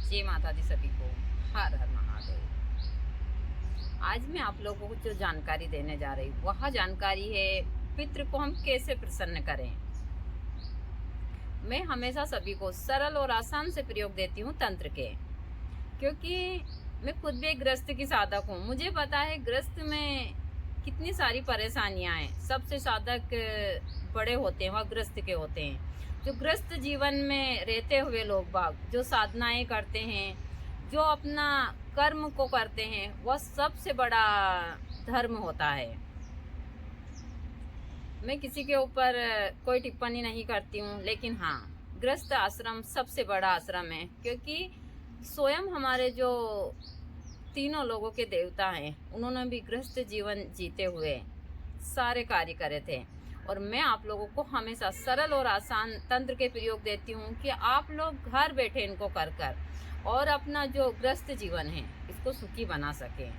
जय माता दी सभी को। हर हर महादेव। आज मैं आप लोगों को जो जानकारी देने जा रही हूँ वह जानकारी है पितृ को हम कैसे प्रसन्न करें। मैं हमेशा सभी को सरल और आसान से प्रयोग देती हूँ तंत्र के, क्योंकि मैं खुद भी एक ग्रस्त की साधक हूँ। मुझे पता है ग्रस्त में कितनी सारी परेशानियां हैं। सबसे साधक बड़े होते हैं वह ग्रस्त के होते हैं। जो ग्रस्त जीवन में रहते हुए लोग बाग जो साधनाएं करते हैं, जो अपना कर्म को करते हैं, वह सबसे बड़ा धर्म होता है। मैं किसी के ऊपर कोई टिप्पणी नहीं करती हूँ, लेकिन हाँ, गृहस्थ आश्रम सबसे बड़ा आश्रम है, क्योंकि स्वयं हमारे जो तीनों लोगों के देवता हैं, उन्होंने भी गृहस्थ जीवन जीते हुए सारे कार्य करे थे। और मैं आप लोगों को हमेशा सरल और आसान तंत्र के प्रयोग देती हूँ कि आप लोग घर बैठे इनको कर और अपना जो गृहस्थ जीवन है इसको सुखी बना सकें।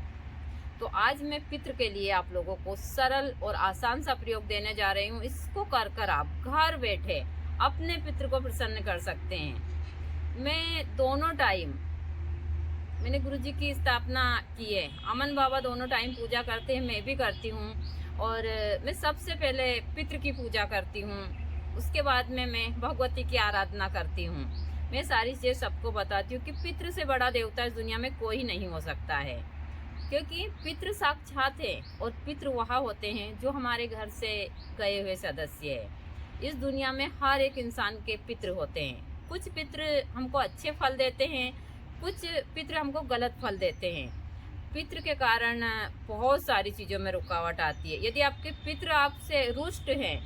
तो आज मैं पितृ के लिए आप लोगों को सरल और आसान सा प्रयोग देने जा रही हूँ। इसको कर आप घर बैठे अपने पितृ को प्रसन्न कर सकते हैं। मैं दोनों टाइम मैंने गुरुजी की स्थापना की है। अमन बाबा दोनों टाइम पूजा करते हैं, मैं भी करती हूँ। और मैं सबसे पहले पितृ की पूजा करती हूँ, उसके बाद में मैं भगवती की आराधना करती हूँ। मैं सारी चीज़ें सबको बताती हूँ कि पितृ से बड़ा देवता इस दुनिया में कोई नहीं हो सकता है, क्योंकि पितृ साक्षात है। और पितृ वहाँ होते हैं जो हमारे घर से गए हुए सदस्य है। इस दुनिया में हर एक इंसान के पितृ होते हैं। कुछ पितृ हमको अच्छे फल देते हैं, कुछ पितृ हमको गलत फल देते हैं। पितृ के कारण बहुत सारी चीज़ों में रुकावट आती है। यदि आपके पितृ आपसे रुष्ट हैं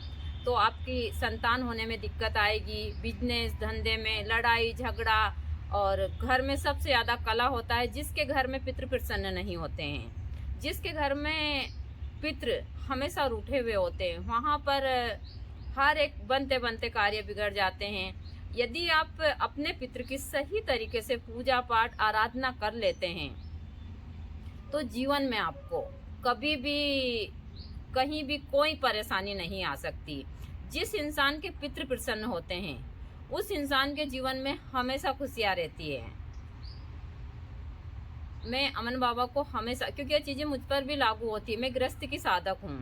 तो आपकी संतान होने में दिक्कत आएगी, बिजनेस धंधे में लड़ाई झगड़ा, और घर में सबसे ज़्यादा कला होता है जिसके घर में पितृ प्रसन्न नहीं होते हैं। जिसके घर में पितृ हमेशा रूठे हुए होते हैं, वहाँ पर हर एक बनते बनते कार्य बिगड़ जाते हैं। यदि आप अपने पितृ की सही तरीके से पूजा पाठ आराधना कर लेते हैं तो जीवन में आपको कभी भी कहीं भी कोई परेशानी नहीं आ सकती। जिस इंसान के पितृ प्रसन्न होते हैं उस इंसान के जीवन में हमेशा खुशियाँ रहती है। मैं अमन बाबा को हमेशा, क्योंकि ये चीज़ें मुझ पर भी लागू होती है। मैं गृहस्थ की साधक हूँ,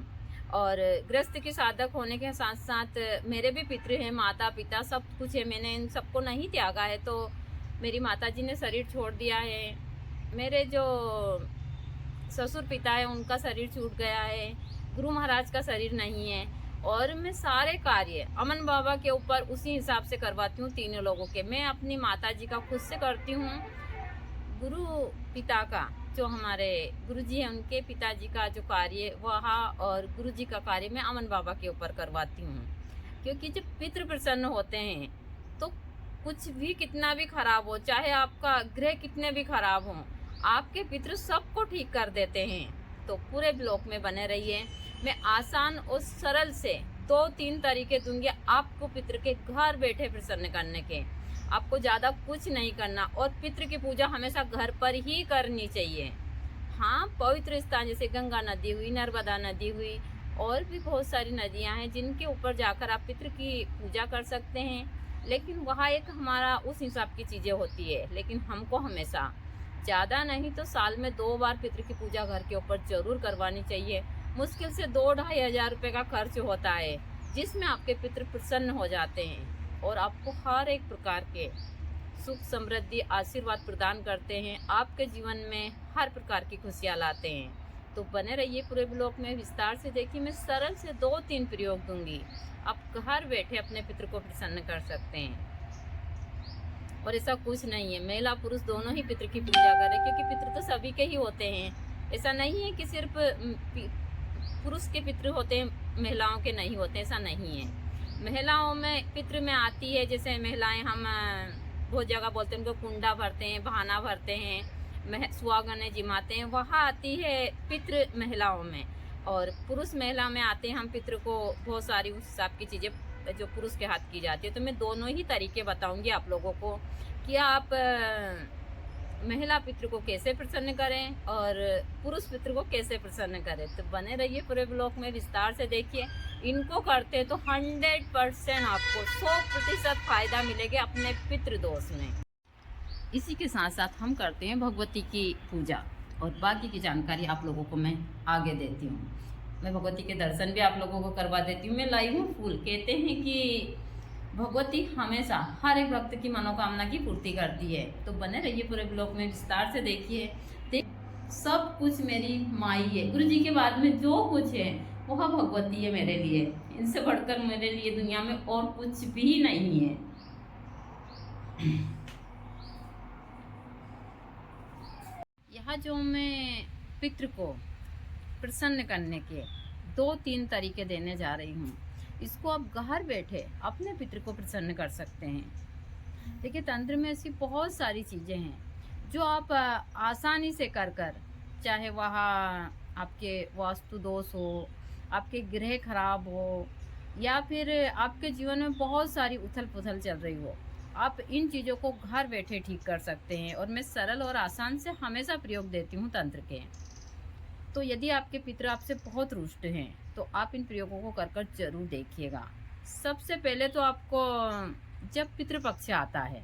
और गृहस्थ की साधक होने के साथ साथ मेरे भी पितृ हैं, माता पिता सब कुछ है। मैंने इन सबको नहीं त्यागा है। तो मेरी माता जी ने शरीर छोड़ दिया है, मेरे जो ससुर पिता है उनका शरीर छूट गया है, गुरु महाराज का शरीर नहीं है। और मैं सारे कार्य अमन बाबा के ऊपर उसी हिसाब से करवाती हूँ तीनों लोगों के। मैं अपनी माता जी का खुद से करती हूँ, गुरु पिता का जो हमारे गुरुजी हैं उनके पिताजी का जो कार्य वह, और गुरुजी का कार्य मैं अमन बाबा के ऊपर करवाती हूँ। क्योंकि जब पितृ प्रसन्न होते हैं तो कुछ भी कितना भी खराब हो, चाहे आपका ग्रह कितने भी खराब हों, आपके पितृ सबको ठीक कर देते हैं। तो पूरे ब्लॉक में बने रहिए। मैं आसान और सरल से 2-3 तरीके दूंगी आपको पितृ के घर बैठे प्रसन्न करने के। आपको ज़्यादा कुछ नहीं करना, और पितृ की पूजा हमेशा घर पर ही करनी चाहिए। हाँ, पवित्र स्थान जैसे गंगा नदी हुई, नर्मदा नदी हुई, और भी बहुत सारी नदियाँ हैं जिनके ऊपर जाकर आप पितृ की पूजा कर सकते हैं। लेकिन वहाँ एक हमारा उस हिसाब की चीज़ें होती है। लेकिन हमको हमेशा ज़्यादा नहीं तो साल में 2 बार पितृ की पूजा घर के ऊपर जरूर करवानी चाहिए। मुश्किल से 2-2.5 हज़ार रुपये का खर्च होता है, जिसमें आपके पितृ प्रसन्न हो जाते हैं और आपको हर एक प्रकार के सुख समृद्धि आशीर्वाद प्रदान करते हैं। आपके जीवन में हर प्रकार की खुशियाँ लाते हैं। तो बने रहिए पूरे ब्लॉग में, विस्तार से देखिए। मैं सरल से 2-3 प्रयोग दूंगी, आप घर बैठे अपने पितृ को प्रसन्न कर सकते हैं। और ऐसा कुछ नहीं है, महिला पुरुष दोनों ही पितृ की पूजा करें, क्योंकि पितृ तो सभी के ही होते हैं। ऐसा नहीं है कि सिर्फ पुरुष के पितृ होते हैं, महिलाओं के नहीं होते, ऐसा नहीं है। महिलाओं में पितृ में आती है, जैसे महिलाएं हम बहुत जगह बोलते हैं उनको कुंडा भरते हैं, बहाना भरते हैं, सुहागने जिमाते हैं, वहाँ आती है पितृ महिलाओं में। और पुरुष महिला में आते हैं हम पितृ को बहुत सारी उस हिसाब की चीज़ें जो पुरुष के हाथ की जाती है। तो मैं दोनों ही तरीके बताऊंगी आप लोगों को कि आप महिला पितृ को कैसे प्रसन्न करें और पुरुष पितृ को कैसे प्रसन्न करें। तो बने रहिए पूरे ब्लॉग में, विस्तार से देखिए। इनको करते तो 100% आपको 100% फायदा मिलेगा अपने पितृ दोष में। इसी के साथ साथ हम करते हैं भगवती की पूजा, और बाकी की जानकारी आप लोगों को मैं आगे देती हूँ। मैं भगवती के दर्शन भी आप लोगों को करवा देती हूँ। मैं लाई हूँ फूल। कहते हैं कि भगवती हमेशा हर एक भक्त की मनोकामना की पूर्ति करती है। तो बने रहिए पूरे ब्लॉग में, विस्तार से देखिए। सब कुछ मेरी माई है। गुरु जी के बाद में जो कुछ है वह भगवती है मेरे लिए। इनसे बढ़कर मेरे लिए दुनिया में और कुछ भी नहीं है। यहाँ जो मैं पितृ को प्रसन्न करने के 2-3 तरीके देने जा रही हूँ, इसको आप घर बैठे अपने पितृ को प्रसन्न कर सकते हैं। देखिए, तंत्र में ऐसी बहुत सारी चीज़ें हैं जो आप आसानी से कर चाहे वहाँ आपके वास्तु दोष हो, आपके ग्रह खराब हो, या फिर आपके जीवन में बहुत सारी उथल पुथल चल रही हो, आप इन चीज़ों को घर बैठे ठीक कर सकते हैं। और मैं सरल और आसान से हमेशा प्रयोग देती हूँ तंत्र के। तो यदि आपके पितृ आपसे बहुत रुष्ट हैं तो आप इन प्रयोगों को कर जरूर देखिएगा। सबसे पहले तो आपको जब पितृपक्ष आता है,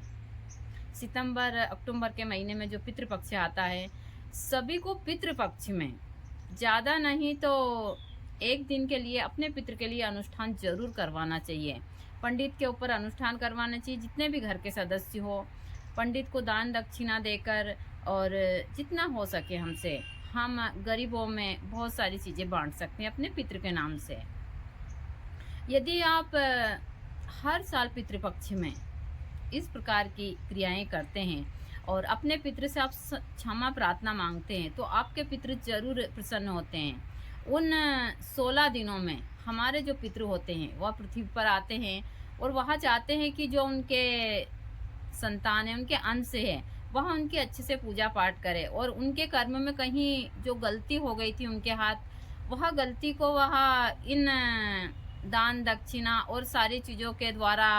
सितंबर अक्टूबर के महीने में जो पितृपक्ष आता है, सभी को पितृपक्ष में ज़्यादा नहीं तो एक दिन के लिए अपने पितृ के लिए अनुष्ठान जरूर करवाना चाहिए। पंडित के ऊपर अनुष्ठान करवाना चाहिए। जितने भी घर के सदस्य हो, पंडित को दान दक्षिणा देकर, और जितना हो सके हमसे, हम गरीबों में बहुत सारी चीज़ें बांट सकते हैं अपने पितृ के नाम से। यदि आप हर साल पितृपक्ष में इस प्रकार की क्रियाएं करते हैं और अपने पितृ से आप क्षमा प्रार्थना मांगते हैं, तो आपके पितृ जरूर प्रसन्न होते हैं। उन 16 दिनों में हमारे जो पितृ होते हैं वह पृथ्वी पर आते हैं और वहाँ चाहते हैं कि जो उनके संतान है, उनके अंश है, वह उनकी अच्छे से पूजा पाठ करे, और उनके कर्म में कहीं जो गलती हो गई थी उनके हाथ, वह गलती को वह इन दान दक्षिणा और सारी चीज़ों के द्वारा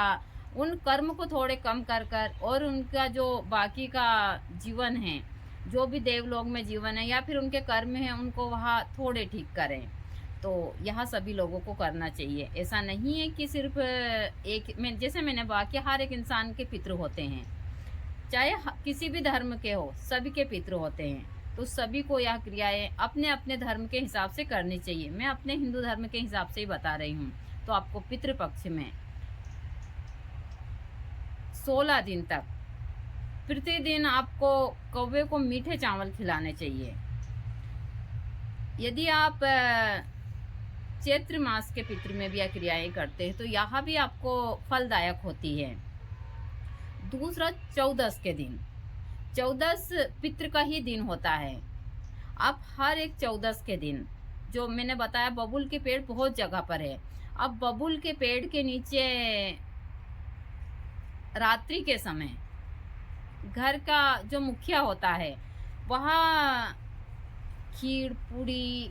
उन कर्म को थोड़े कम कर और उनका जो बाकी का जीवन है, जो भी देवलोक में जीवन है या फिर उनके कर्म है, उनको वहाँ थोड़े ठीक करें। तो यह सभी लोगों को करना चाहिए। ऐसा नहीं है कि सिर्फ एक में, जैसे मैंने बाकी हर एक इंसान के पितृ होते हैं, चाहे किसी भी धर्म के हो, सभी के पितृ होते हैं। तो सभी को यह क्रियाएं अपने अपने धर्म के हिसाब से करनी चाहिए। मैं अपने हिंदू धर्म के हिसाब से ही बता रही हूँ। तो आपको पितृपक्ष में 16 दिन तक प्रतिदिन आपको कौवे को मीठे चावल खिलाने चाहिए। यदि आप चैत्र मास के पितृ में भी यह क्रियाएं करते हैं तो यह भी आपको फलदायक होती है। दूसरा, 14 के दिन, 14 पितृ का ही दिन होता है। आप हर एक 14 के दिन, जो मैंने बताया बबूल के पेड़ बहुत जगह पर है, अब बबूल के पेड़ के नीचे रात्रि के समय घर का जो मुखिया होता है वहाँ खीर, पूड़ी,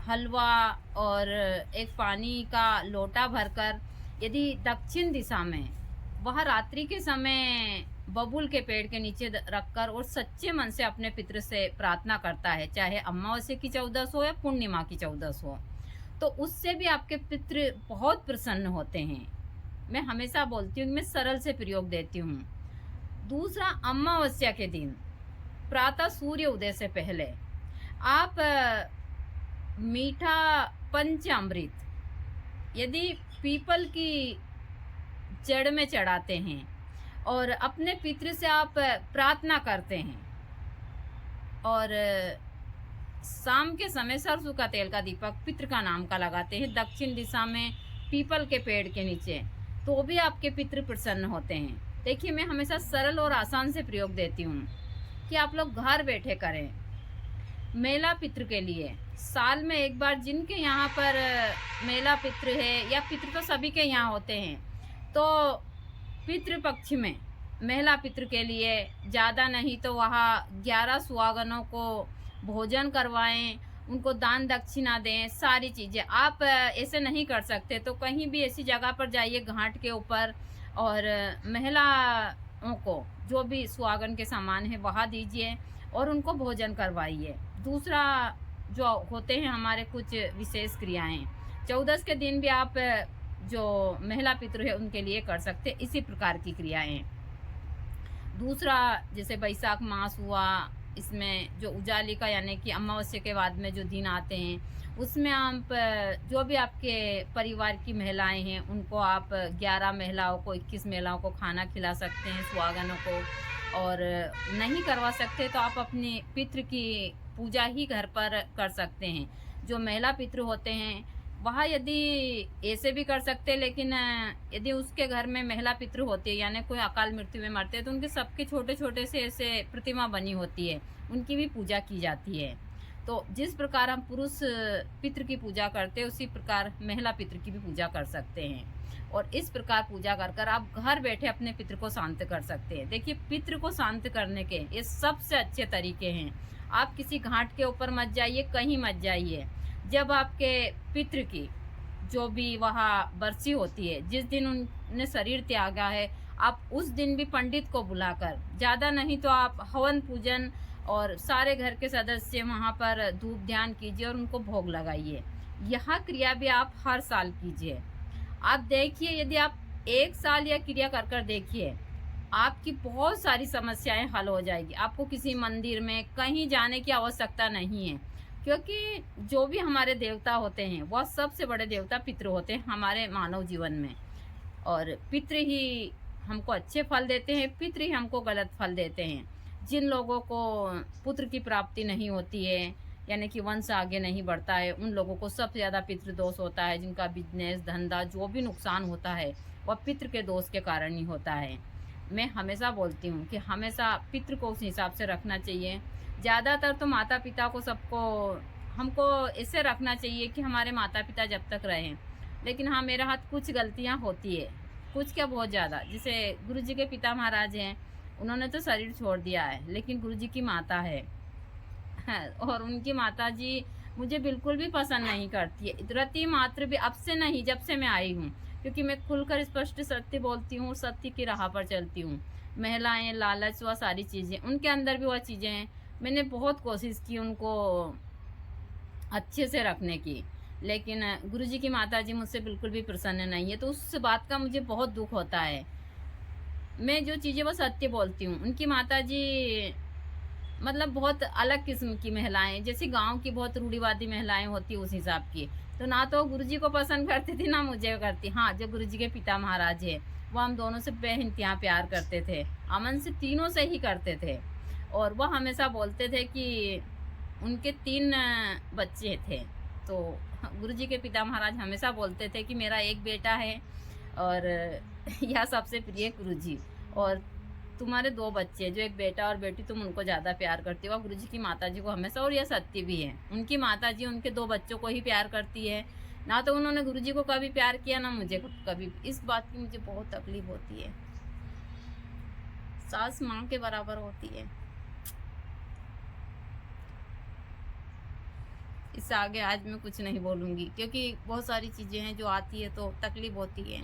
हलवा और एक पानी का लोटा भरकर, यदि दक्षिण दिशा में, वह रात्रि के समय बबूल के पेड़ के नीचे रखकर और सच्चे मन से अपने पितृ से प्रार्थना करता है, चाहे अमावस्या की 14 हो या पूर्णिमा की 14 हो, तो उससे भी आपके पितृ बहुत प्रसन्न होते हैं। मैं हमेशा बोलती हूँ, मैं सरल से प्रयोग देती हूँ। दूसरा, अमावस्या के दिन प्रातः सूर्य उदय से पहले आप मीठा पंचामृत यदि पीपल की जड़ में चढ़ाते हैं और अपने पितृ से आप प्रार्थना करते हैं, और शाम के समय सरसों का तेल का दीपक पितृ का नाम का लगाते हैं दक्षिण दिशा में पीपल के पेड़ के नीचे, तो भी आपके पितृ प्रसन्न होते हैं। देखिए, मैं हमेशा सरल और आसान से प्रयोग देती हूँ कि आप लोग घर बैठे करें। मेला पितृ के लिए साल में एक बार, जिनके यहाँ पर मेला पितृ है या पितृ तो सभी के यहाँ होते हैं, तो पितृपक्ष में महिला पितृ के लिए ज़्यादा नहीं तो वहाँ 11 सुहागनों को भोजन करवाएं, उनको दान दक्षिणा दें, सारी चीज़ें। आप ऐसे नहीं कर सकते तो कहीं भी ऐसी जगह पर जाइए घाट के ऊपर, और महिलाओं को जो भी सुहागन के सामान है वहाँ दीजिए और उनको भोजन करवाइए। दूसरा, जो होते हैं हमारे कुछ विशेष क्रियाएं, 14 के दिन भी आप जो महिला पितृ है उनके लिए कर सकते इसी प्रकार की क्रियाएं। दूसरा जैसे बैसाख मास हुआ, इसमें जो उजाली का यानी कि अमावस्या के बाद में जो दिन आते हैं, उसमें आप जो भी आपके परिवार की महिलाएं हैं उनको आप 11 महिलाओं को, 21 महिलाओं को खाना खिला सकते हैं, सुहागनों को। और नहीं करवा सकते तो आप अपने पितृ की पूजा ही घर पर कर सकते हैं। जो महिला पितृ होते हैं वह यदि ऐसे भी कर सकते हैं, लेकिन यदि उसके घर में महिला पितृ होती है यानी कोई अकाल मृत्यु में मरते हैं तो उनके सबके छोटे छोटे से ऐसे प्रतिमा बनी होती है, उनकी भी पूजा की जाती है। तो जिस प्रकार हम पुरुष पितृ की पूजा करते हैं उसी प्रकार महिला पितृ की भी पूजा कर सकते हैं। और इस प्रकार पूजा कर कर आप घर बैठे अपने पितृ को शांत कर सकते हैं। देखिए, पितृ को शांत करने के ये सबसे अच्छे तरीके हैं। आप किसी घाट के ऊपर मत जाइए, कहीं मत जाइए। जब आपके पितृ की जो भी वहाँ बरसी होती है, जिस दिन उनने शरीर त्यागा है, आप उस दिन भी पंडित को बुलाकर, ज़्यादा नहीं तो आप हवन पूजन और सारे घर के सदस्य वहाँ पर धूप ध्यान कीजिए और उनको भोग लगाइए। यह क्रिया भी आप हर साल कीजिए। आप देखिए, यदि आप 1 साल यह क्रिया कर कर देखिए, आपकी बहुत सारी समस्याएं हल हो जाएगी। आपको किसी मंदिर में कहीं जाने की आवश्यकता नहीं है, क्योंकि जो भी हमारे देवता होते हैं वह सबसे बड़े देवता पितृ होते हैं हमारे मानव जीवन में। और पितृ ही हमको अच्छे फल देते हैं, पितृ ही हमको गलत फल देते हैं। जिन लोगों को पुत्र की प्राप्ति नहीं होती है यानी कि वंश आगे नहीं बढ़ता है, उन लोगों को सबसे ज़्यादा पितृदोष होता है। जिनका बिजनेस धंधा जो भी नुकसान होता है वह पितृ के दोष के कारण ही होता है। मैं हमेशा बोलती हूँ कि हमेशा पितृ को उस हिसाब से रखना चाहिए। ज़्यादातर तो माता पिता को सबको हमको ऐसे रखना चाहिए कि हमारे माता पिता जब तक रहें। लेकिन हाँ, मेरे हाथ कुछ गलतियाँ होती है, कुछ क्या बहुत ज़्यादा। जैसे गुरु जी के पिता महाराज हैं, उन्होंने तो शरीर छोड़ दिया है, लेकिन गुरु जी की माता है और उनकी माता जी मुझे बिल्कुल भी पसंद नहीं करती है, रति मात्र भी। अब से नहीं, जब से मैं आई हूँ, क्योंकि मैं खुलकर स्पष्ट सत्य बोलती हूँ, सत्य की राह पर चलती हूँ। महिलाएं, लालच, वह सारी चीज़ें उनके अंदर भी वह चीज़ें हैं। मैंने बहुत कोशिश की उनको अच्छे से रखने की, लेकिन गुरुजी की माताजी मुझसे बिल्कुल भी प्रसन्न नहीं है, तो उस बात का मुझे बहुत दुख होता है। मैं जो चीज़ें वो सत्य बोलती हूँ। उनकी माताजी मतलब बहुत अलग किस्म की महिलाएं, जैसे गांव की बहुत रूढ़िवादी महिलाएं होती उस हिसाब की। तो ना तो गुरुजी को पसंद करती थी, ना मुझे करती। हाँ, जो गुरुजी के पिता महाराज है वो हम दोनों से बेइंतहा प्यार करते थे, अमन से तीनों से ही करते थे। और वह हमेशा बोलते थे कि उनके 3 बच्चे थे। तो गुरुजी के पिता महाराज हमेशा बोलते थे कि मेरा एक बेटा है और यह सबसे प्रिय गुरुजी, और तुम्हारे 2 बच्चे, जो एक बेटा और बेटी, तुम उनको ज़्यादा प्यार करती हो। गुरुजी की माताजी को हमेशा, और यह सत्य भी है, उनकी माताजी उनके 2 बच्चों को ही प्यार करती है। ना तो उन्होंने गुरुजी को कभी प्यार किया, ना मुझे कभी। इस बात की मुझे बहुत तकलीफ होती है। सास माँ के बराबर होती है। इससे आगे आज मैं कुछ नहीं बोलूँगी, क्योंकि बहुत सारी चीज़ें हैं जो आती है तो तकलीफ होती है।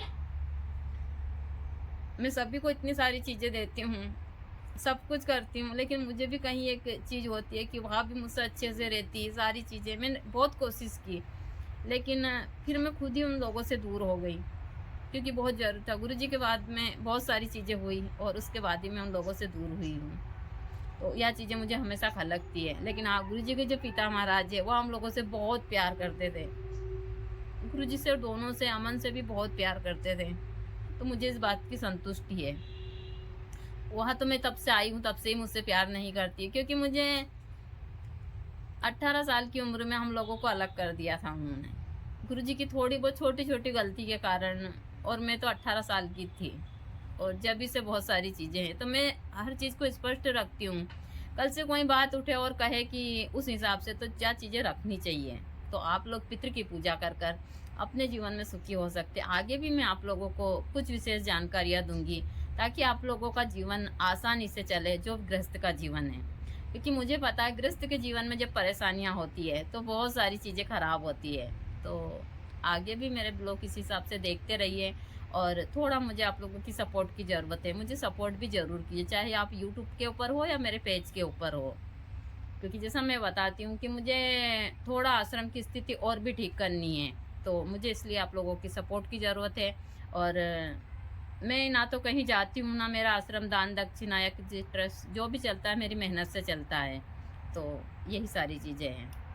मैं सभी को इतनी सारी चीज़ें देती हूँ, सब कुछ करती हूँ, लेकिन मुझे भी कहीं एक चीज़ होती है कि वहाँ भी मुझसे अच्छे से रहती है। सारी चीज़ें मैंने बहुत कोशिश की, लेकिन फिर मैं खुद ही उन लोगों से दूर हो गई, क्योंकि बहुत ज़रूरत था। गुरुजी के बाद में बहुत सारी चीज़ें हुई और उसके बाद ही मैं उन लोगों से दूर हुई हूँ। तो यह चीज़ें मुझे हमेशा खलकती है। लेकिन हाँ, गुरुजी के जो पिता महाराज है वो हम लोगों से बहुत प्यार करते थे। गुरुजी से, दोनों से, अमन से भी बहुत प्यार करते थे। तो मुझे इस बात की संतुष्टि है। वहाँ तो मैं तब से आई हूँ, तब से ही मुझसे प्यार नहीं करती, क्योंकि मुझे 18 साल की उम्र में हम लोगों को अलग कर दिया था उन्होंने, गुरुजी की थोड़ी बहुत छोटी छोटी गलती के कारण। और मैं तो 18 साल की थी, और जब से बहुत सारी चीज़ें हैं। तो मैं हर चीज़ को स्पष्ट रखती हूँ। कल से कोई बात उठे और कहे कि उस हिसाब से तो क्या चीज़ें रखनी चाहिए। तो आप लोग पितृ की पूजा कर कर अपने जीवन में सुखी हो सकते हैं। आगे भी मैं आप लोगों को कुछ विशेष जानकारियाँ दूंगी, ताकि आप लोगों का जीवन आसानी से चले, जो गृहस्थ का जीवन है। क्योंकि मुझे पता है गृहस्थ के जीवन में जब परेशानियाँ होती है तो बहुत सारी चीज़ें खराब होती है। तो आगे भी मेरे ब्लॉग इस हिसाब से देखते रहिए, और थोड़ा मुझे आप लोगों की सपोर्ट की ज़रूरत है। मुझे सपोर्ट भी ज़रूर कीजिए, चाहे आप यूट्यूब के ऊपर हो या मेरे पेज के ऊपर हो। क्योंकि जैसा मैं बताती हूँ कि मुझे थोड़ा आश्रम की स्थिति और भी ठीक करनी है, तो मुझे इसलिए आप लोगों की सपोर्ट की ज़रूरत है। और मैं ना तो कहीं जाती हूँ, ना मेरा आश्रम दान दक्षिणा या किसी ट्रस्ट जो भी चलता है मेरी मेहनत से चलता है। तो यही सारी चीज़ें हैं।